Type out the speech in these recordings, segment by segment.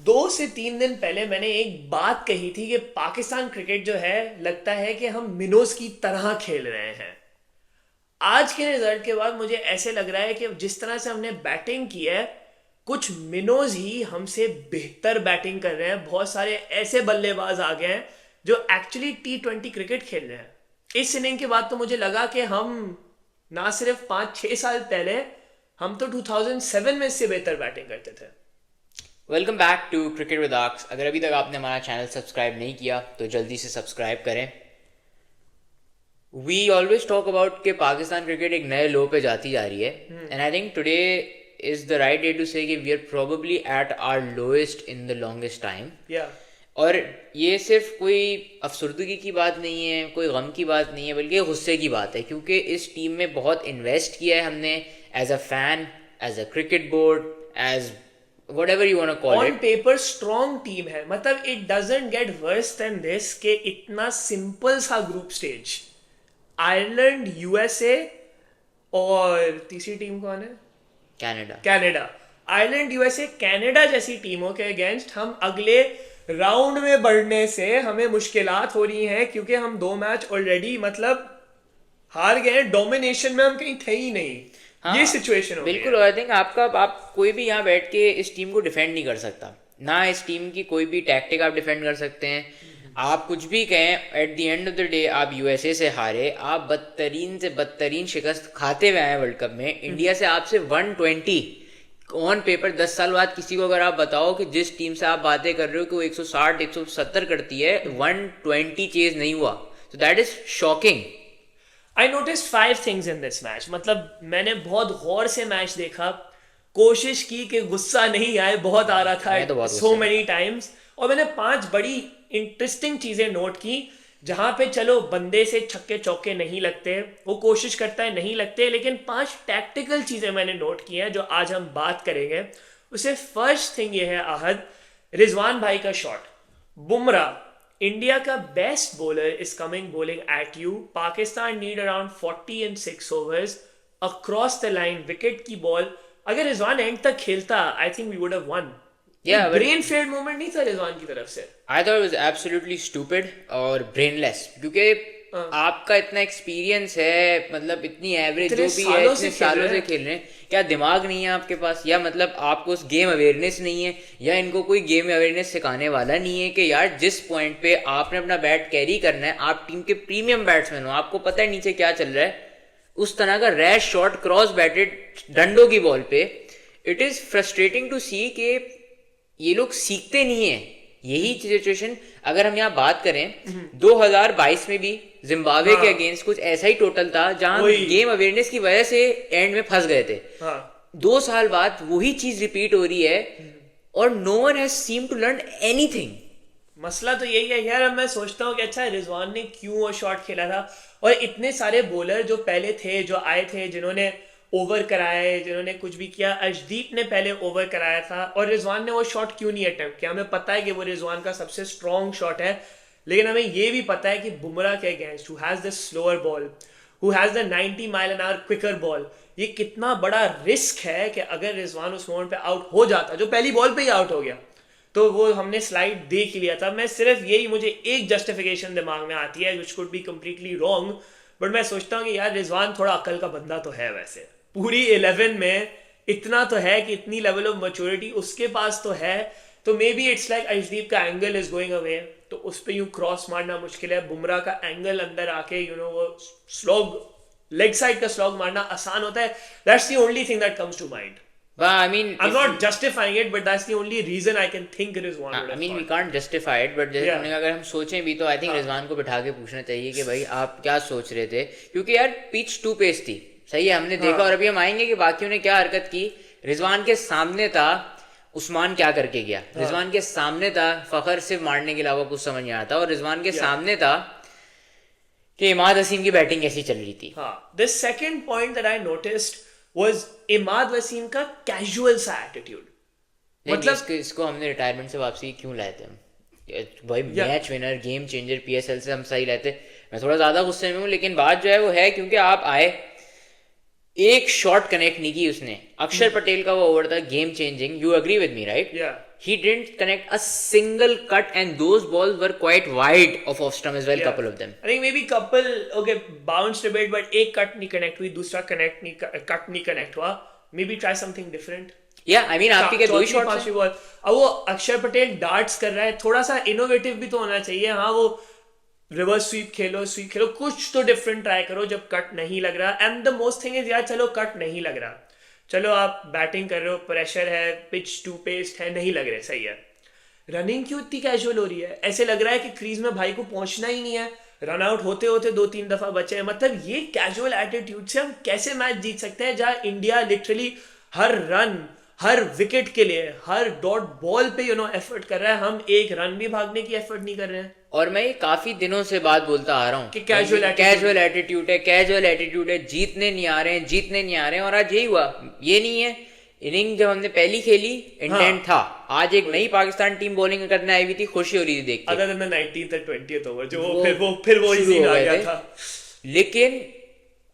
2 से 3 दिन पहले मैंने एक बात कही थी कि पाकिस्तान क्रिकेट जो है लगता है कि हम मिनोज की तरह खेल रहे हैं। आज के रिजल्ट के बाद मुझे ऐसे लग रहा है कि जिस तरह से हमने बैटिंग की है, कुछ मिनोज ही हमसे बेहतर बैटिंग कर रहे हैं। बहुत सारे ऐसे बल्लेबाज आ गए हैं जो एक्चुअली T20 क्रिकेट खेल रहे हैं। इस इनिंग के बाद तो मुझे लगा कि हम ना सिर्फ 5-6 साल पहले, हम तो 2007 में इससे बेहतर बैटिंग करते थे। Welcome back to cricket with arcs. अगर अभी तक आपने हमारा चैनल सब्सक्राइब नहीं किया तो जल्दी से सब्सक्राइब करें। वी ऑलवेज टॉक अबाउट कि पाकिस्तान क्रिकेट एक नए लो पे जाती जा रही है, and I think today is the right day to say कि we are probably at our lowest in the longest time. और ये सिर्फ कोई अफसरदगी की बात नहीं है, कोई गम की बात नहीं है, बल्कि गुस्से की बात है, क्योंकि इस टीम में बहुत इन्वेस्ट किया है हमने as a fan, as a cricket board, as whatever you want to call on it. paper strong team है। मतलब it doesn't get worse than this कि इतना सिंपल सा ग्रुप स्टेज, आयरलैंड, यूएसए और तीसरी टीम कौन है? कनाडा। आयरलैंड, यूएसए, कनाडा जैसी टीमों के अगेंस्ट हम अगले राउंड में बढ़ने से हमें मुश्किलात हो रही हैं, क्योंकि हम 2 मैच ऑलरेडी मतलब हार गए। डोमिनेशन में हम कहीं थे ही नहीं। हाँ, ये सिचुएशन बिल्कुल। आई थिंक आप कोई भी यहाँ बैठ के इस टीम को डिफेंड नहीं कर सकता, ना इस टीम की कोई भी टैक्टिक आप डिफेंड कर सकते हैं। आप कुछ भी कहें, at the end of the day आप यूएसए से हारे, आप बदतरीन से बदतरीन शिकस्त खाते हुए आए वर्ल्ड कप में। इंडिया से आपसे 120 ऑन पेपर। 10 साल बाद किसी को अगर आप बताओ कि जिस टीम से आप बातें कर रहे हो कि वो 160 170 करती है, 120 चेज नहीं हुआ, तो that is shocking. I noticed 5 things in this match। मतलब मैंने बहुत गौर से मैच देखा, कोशिश की कि गुस्सा नहीं आए, बहुत आ रहा था so many times। और मैंने 5 बड़ी इंटरेस्टिंग चीजें नोट की, जहां पे चलो बंदे से छक्के चौके नहीं लगते, वो कोशिश करता है नहीं लगते, लेकिन 5 टैक्टिकल चीजें मैंने नोट की हैं जो आज हम बात करेंगे। उसे फर्स्ट थिंग ये है आहद, रिजवान भाई का शॉट। बुमराह, इंडिया का best bowler, is coming bowling at you. Pakistan need around 40 in 6 overs across the line, wicket की बॉल। अगर रिजवान एंड तक खेलता, I think we would have won. Brain fade moment नहीं था रिजवान की तरफ से। I thought it was absolutely stupid और ब्रेनलेस, क्योंकि आपका इतना एक्सपीरियंस है, मतलब इतनी एवरेज जो भी है, इतने सालों से खेल रहे हैं, क्या दिमाग नहीं है आपके पास? या मतलब आपको उस गेम अवेयरनेस नहीं है, या इनको कोई गेम अवेयरनेस सिखाने वाला नहीं है कि यार जिस पॉइंट पे आपने अपना बैट कैरी करना है, आप टीम के प्रीमियम बैट्समैन हो, आपको पता है नीचे क्या चल रहा है, उस तरह का रैश शॉट क्रॉस बैटेड डंडों की बॉल पे। It is frustrating to see कि ये लोग सीखते नहीं है। यही सिचुएशन अगर हम यहाँ बात करें, 2022 में भी जिम्बाब्वे के अगेंस्ट कुछ ऐसा ही टोटल था, जहां गेम अवेयरनेस की वजह से एंड में फंस गए थे। 2 साल बाद वही चीज रिपीट हो रही है और no one has seem to learn anything. मसला तो यही है यार। अब मैं सोचता हूँ कि अच्छा रिजवान ने क्यों वो शॉट खेला था, और इतने सारे बॉलर जो पहले थे, जो आए थे, जिन्होंने ओवर कराए, जिन्होंने कुछ भी किया। अर्शदीप ने पहले ओवर कराया था, और रिजवान ने वो शॉट क्यों नहीं अटेम्प्ट किया? हमें पता है कि वो रिजवान का सबसे स्ट्रॉन्ग शॉट है, लेकिन हमें ये भी पता है कि बुमराह के against, who has the slower ball, who has the 90 mile an hour quicker ball, ये कितना बड़ा रिस्क है कि अगर रिजवान उस मोमेंट पे आउट हो जाता, जो पहली बॉल पे ही आउट हो गया, तो वो हमने स्लाइड देख ही लिया था। मैं सिर्फ यही, मुझे एक जस्टिफिकेशन दिमाग में आती है, which could be completely wrong, but मैं सोचता हूँ कि यार रिजवान थोड़ा अकल का बंदा तो है। वैसे पूरी 11 में इतना तो है कि इतनी लेवल ऑफ मैच्योरिटी उसके पास तो है। तो may be it's like Arshdeep का एंगल इज गोइंग अवे, तो उस पर यूं क्रॉस मारना मुश्किल है। बुमराह का एंगल अंदर आके वो स्लॉग, लेग साइड का स्लॉग मारना आसान होता है। That's the only thing that comes to mind. I mean, I'm not justifying it, but that's the only reason I can think Rizwan would have we can't justify it, but जैसे तुमने अगर हम सोचें भी तो आई थिंक रिजवान को बिठा के पूछना चाहिए कि भाई आप क्या सोच रहे थे, क्योंकि यार पिच 2 पेस थी, सही है, हमने देखा। और अभी हम आएंगे कि बाकियों ने क्या हरकत की। रिजवान के सामने था उस्मान क्या करके गया, रिजवान के सामने था फखर सिर्फ मारने के अलावा कुछ समझ नहीं आता, और रिजवान के सामने था कि इमाद वसीम की बैटिंग कैसी चल रही थी। The second point that I noticed was Imad Wasim का कैजुअल सा एटीट्यूड। मतलब इसको हमने रिटायरमेंट से वापसी क्यों लाए थे हम? भाई match winner, game changer, PSL से हम सही लाए थे। मैं थोड़ा ज्यादा गुस्से में हूँ, लेकिन बात जो है वो है क्योंकि आप आए, एक शॉट कनेक्ट नहीं की उसने। अक्षर पटेल का वो ओवर था game changing, you agree with me right? he didn't connect a single cut, and those balls were quite wide of Ostrom as well, Yeah. couple of them. I think maybe couple, okay, bounced a bit, but एक cut नहीं connect हुई, दूसरा cut नहीं connect हुआ. Maybe try something different. Yeah, I mean आपके क्या दो ही चौथी शॉट्स पांचवी हैं. बॉल, अब वो अक्षर पटेल डार्ट्स कर रहा है, थोड़ा सा इनोवेटिव भी तो होना चाहिए. हाँ, वो रिवर्स स्वीप खेलो, कुछ तो डिफरेंट ट्राई करो जब कट नहीं लग रहा. And the most thing is यार, चलो कट नहीं लग रहा, चलो आप बैटिंग कर रहे हो, प्रेशर है, पिच टू पेस्ट है, नहीं लग रहे, सही है. रनिंग क्यों इतनी कैजुअल हो रही है? ऐसे लग रहा है कि क्रीज में भाई को पहुंचना ही नहीं है. रन आउट होते होते 2-3 दफा बचे हैं. मतलब ये कैजुअल एटीट्यूड से हम कैसे मैच जीत सकते हैं, जहां इंडिया लिटरली हर रन, हर विकेट के लिए, हर डॉट बॉल पे एफर्ट कर रहा है. हम एक रन भी भागने की एफर्ट नहीं कर रहे हैं. और मैं ये काफी दिनों से बात बोलता आ रहा हूँ कि casual कैजुअल एटीट्यूड है, जीतने नहीं आ रहे हैं. और आज यही हुआ. ये नहीं है, इनिंग जब हमने पहली खेली इंटेंट था. आज एक नई पाकिस्तान टीम बॉलिंग करने आई हुई थी, खुशी हो रही थी देख के. अदर देन द 19th और 20th ओवर, जो फिर वो इजी आ गया था. लेकिन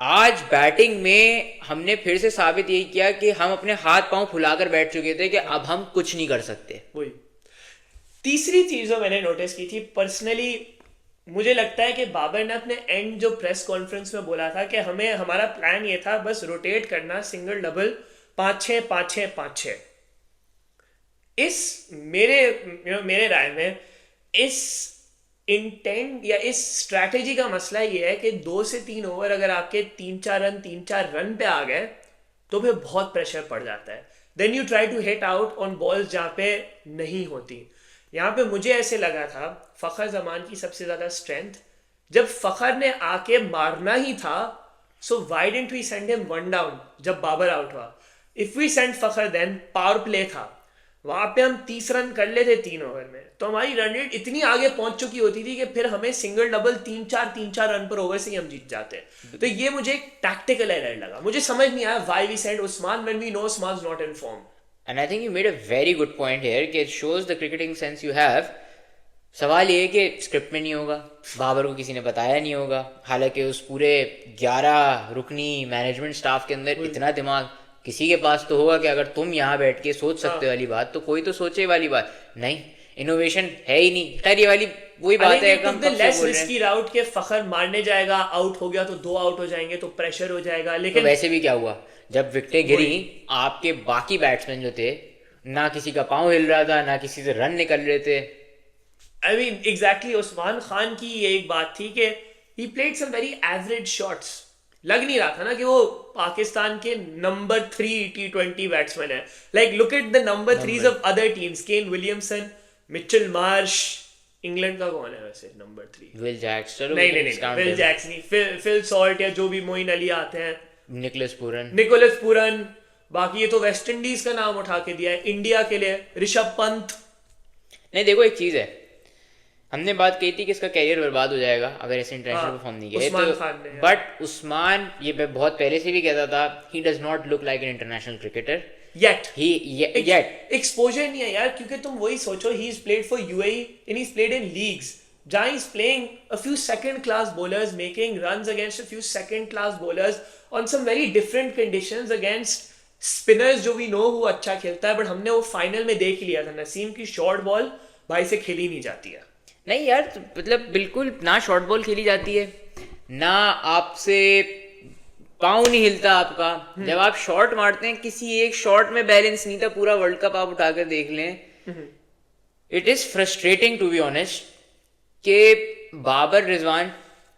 आज बैटिंग में हमने फिर से साबित यही किया कि हम अपने हाथ पांव फुलाकर बैठ चुके थे कि अब हम कुछ नहीं कर सकते. वही तीसरी चीज जो मैंने नोटिस की थी पर्सनली, मुझे लगता है कि बाबर ने अपने एंड जो प्रेस कॉन्फ्रेंस में बोला था कि हमारा प्लान ये था बस रोटेट करना, सिंगल डबल, 5-6 5-6 5-6. इस मेरे राय में इस इंटेंट या इस स्ट्रैटेजी का मसला ये है कि 2 से 3 ओवर अगर आपके 3-4 रन पे आ गए तो फिर बहुत प्रेशर पड़ जाता है. Then you try to hit out on balls जहां पे नहीं होती. यहाँ पे मुझे ऐसे लगा था फखर जमान की सबसे ज्यादा स्ट्रेंथ, जब फखर ने आके मारना ही था, so why didn't we send him one down जब बाबर आउट हुआ. If we send Fakhar then power play था, वहां पे हम 30 रन कर लेते 3 ओवर में, तो हमारी रन रेट इतनी आगे पहुंच चुकी होती थी कि फिर हमें सिंगल डबल 3-4 रन पर ओवर से ही हम जीत जाते. तो ये मुझे एक टैक्टिकल एरर लगा. मुझे समझ नहीं आया why we send Usman when we know Usman is not in form. And I think you made a very good point here कि it shows the cricketing sense you have. सवाल ये है कि स्क्रिप्ट में नहीं होगा, बाबर को किसी ने बताया नहीं होगा. हालांकि उस पूरे 11 रुकनी मैनेजमेंट स्टाफ के अंदर इतना दिमाग किसी के पास तो होगा कि अगर तुम यहाँ बैठ के सोच सकते वाली बात तो कोई तो सोचे वाली बात नहीं. इनोवेशन है ही नहीं. खैर ये वाली वही बात है, हम लेस रिस्की राउट के फखर मारने जाएगा, आउट हो गया तो 2 आउट हो जाएंगे तो प्रेशर हो जाएगा. लेकिन तो वैसे भी क्या हुआ, जब विकेटें गिरी आपके बाकी बैट्समैन जो थे, ना किसी का पांव हिल रहा था, ना किसी से रन निकल रहे थे. I mean exactly Usman Khan की ये एक बात थी कि he played some very average shots. लग नहीं रहा था ना कि वो पाकिस्तान के नंबर 3 T20 बैट्समैन है. Like look at the number 3s of other teams, Kane Williamson, Mitchell Marsh. England का कौन है वैसे नंबर 3? Will Jacks. नहीं, विल जैक्स नहीं, फिल सॉल्ट या जो भी मोइन अली आते हैं, निकोलस पूरन. बाकी ये तो वेस्ट इंडीज का नाम उठा के दिया है इंडिया के लिए, ऋषभ पंत. नहीं देखो एक चीज है, हमने बात कही थी कि इसका कैरियर बर्बाद हो जाएगा अगर ऐसे इंटरनेशनल परफॉर्म नहीं किया. बट उस्मान, ये मैं बहुत पहले से भी कहता था, he does not look like an international cricketer yet. Exposure नहीं है यार, क्योंकि तुम वही सोचो, he is played for UAE and he is played in leagues जहां he's playing a few second class bowlers, making runs against a few second class bowlers on some very different conditions against spinners जो we know वो अच्छा खेलता है. But हमने वो final में देख लिया था, नसीम की शॉर्ट बॉल भाई से खेली नहीं जाती है. नहीं यार, मतलब बिल्कुल ना शॉर्ट बॉल खेली जाती है, ना आपसे पाँव नहीं हिलता आपका. जब आप शॉट मारते हैं, किसी एक शॉट में बैलेंस नहीं था. पूरा वर्ल्ड कप आप उठाकर देख लें, it is frustrating to be honest कि बाबर रिजवान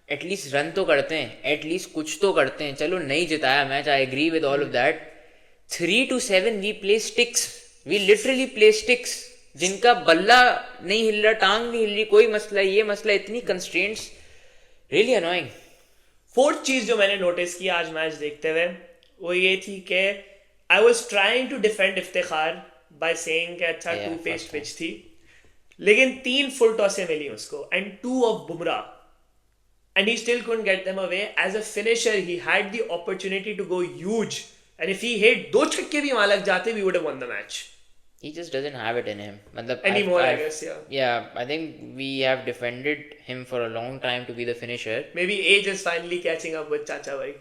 एटलीस्ट रन तो करते हैं, एटलीस्ट कुछ तो करते हैं. चलो नहीं जिताया match, I agree with all of that. 3 to 7 we play sticks, we literally play sticks. जिनका बल्ला नहीं हिल रहा, टांग नहीं हिल रही, कोई मसला, ये मसला, इतनी कंस्ट्रेंट्स, रियली अनोइंग. 4th चीज जो मैंने नोटिस की आज मैच देखते हुए वो ये थी कि I was trying to defend Iftikhar by saying कि अच्छा 2 पेस पिच थी, लेकिन 3 फुल टॉसें मिली उसको and 2 of Bumrah, and he still couldn't get them away. As a finisher, he had the opportunity to go huge, and if he hit 2 छक्के भी वहां लग जाते, we would have won the match. He just doesn't have it in him. Anymore, I guess, yeah. Yeah, I think we have defended him for a long time to be the finisher. Maybe age is finally catching up with Chacha bhai.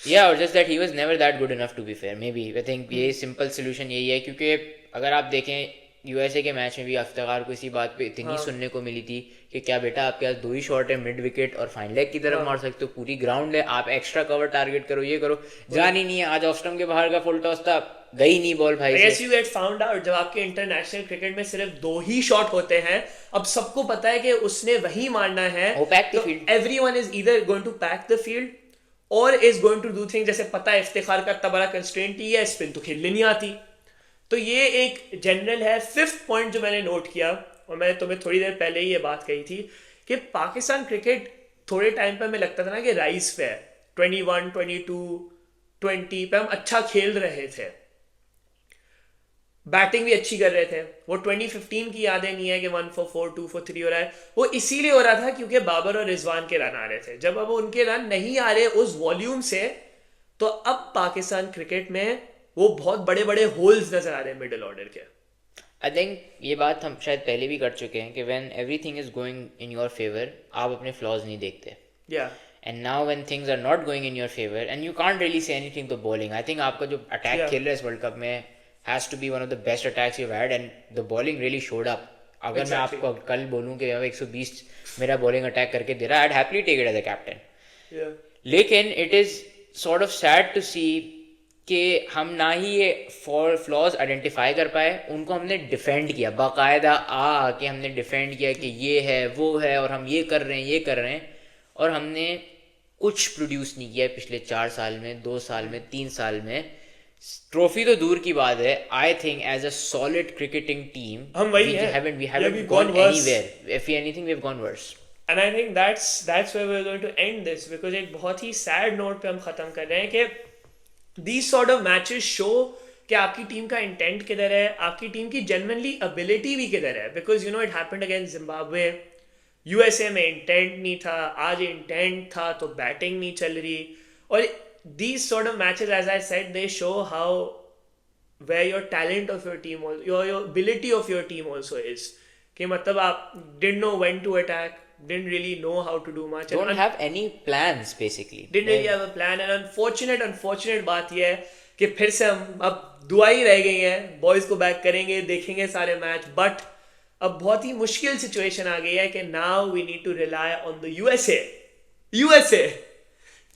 Yeah, or just that he was never that good enough to be fair. Maybe I think ये simple solution यही है, क्योंकि अगर आप देखें USA के match में भी इफ्तिखार को इसी बात पे इतनी सुनने को मिली थी कि क्या बेटा आपके पास 2 ही शॉट है मिड विकेट और फाइन लेग की तरफ मार सकते हो, पूरी ग्राउंड है, आप एक्स्ट्रा कवर टारगेट करो, ये करो, जान ही नहीं है। आज ऑफ स्टंप के बाहर का फुल टॉस था, गई नहीं बॉल भाई से। यू गेट फाउंड आउट जब आपके इंटरनेशनल क्रिकेट में सिर्फ 2 ही शॉट होते हैं। अब सबको पता है कि उसने वही मारना है, everyone is either going to pack the field और is going to do thing. जैसे पता है इफ्तिखार का इतना बड़ा कंस्ट्रेंट ही है, स्पिन तो खेलने नहीं आती। तो ये एक जनरल है। 5th पॉइंट जो मैंने नोट किया, और मैंने तुम्हें थोड़ी देर पहले ही ये बात कही थी कि पाकिस्तान क्रिकेट थोड़े टाइम पे हमें लगता था ना कि राइज पे है, 21, 22, 20 पे हम अच्छा खेल रहे थे, बैटिंग भी अच्छी कर रहे थे। वो 2015 की यादें नहीं है कि 1 for 4, 2 for 3 हो रहा है। वो इसीलिए हो रहा था क्योंकि बाबर और रिजवान के रन आ रहे थे। जब अब उनके रन नहीं आ रहे उस वॉल्यूम से, तो अब पाकिस्तान क्रिकेट में वो बहुत बड़े बड़े होल्स नजर आ रहे हैं मिडिल ऑर्डर के। आई थिंक ये बात हम शायद पहले भी कर चुके हैं कि when everything is going in your favour आप अपने फ्लॉज नहीं देखते। And now when things are not going in your favour and you can't really say anything to bowling. I think आपका जो अटैक खेल रहा है इस वर्ल्ड कप में has to be one of the best attacks you had and the bowling really showed up. अगर मैं आपको कल बोलूं कि 120 मेरा बॉलिंग अटैक करके दे रहा है, I would happily take it as a captain. लेकिन it is sort of sad to see कि हम ना ही ये फ्लॉज आइडेंटिफाई कर पाए, उनको हमने डिफेंड किया बाकायदा कि हमने डिफेंड किया कि ये है वो है और हम ये कर रहे हैं ये कर रहे हैं, और हमने कुछ प्रोड्यूस नहीं किया पिछले 4 साल में, 2 साल में, 3 साल में। ट्रॉफी तो दूर की बात है, I think as a solid cricketing team हम वही we haven't gone anywhere. If anything we've gone worse. And I think that's where we're going to end this, because एक बहुत ही सैड नोट पे हम खत्म कर रहे हैं कि these sort of matches show कि आपकी टीम का इंटेंट किधर है, आपकी टीम की genuinely ability भी किधर है। because you know it happened against Zimbabwe, USA में इंटेंट नहीं था, आज इंटेंट था तो बैटिंग नहीं चल रही। और these sort of matches, as I said, they show how where your talent of your team, your ability of your team also is, कि मतलब आप didn't know when to attack, didn't really know how to do much, don't have any plans basically, didn't really have a plan। and unfortunate बात ये है कि फिर से हम अब दुआ ही रह गई है, बॉयज को बैक करेंगे, देखेंगे सारे मैच, बट अब बहुत ही मुश्किल सिचुएशन आ गई है कि now we need to rely on the USA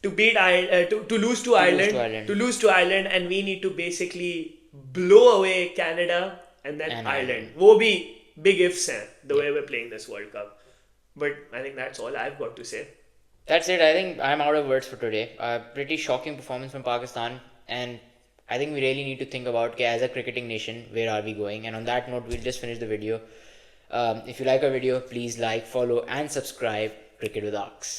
to beat to lose to Ireland, and we need to basically blow away Canada and then Ireland. वो भी big ifs हैं the way we're playing this World Cup, but I think that's all I've got to say. That's it. I think I'm out of words for today. Pretty shocking performance from Pakistan, and I think we really need to think about as a cricketing nation, where are we going? And on that note, we'll just finish the video. If you like our video, please like, follow and subscribe Cricket with Ox.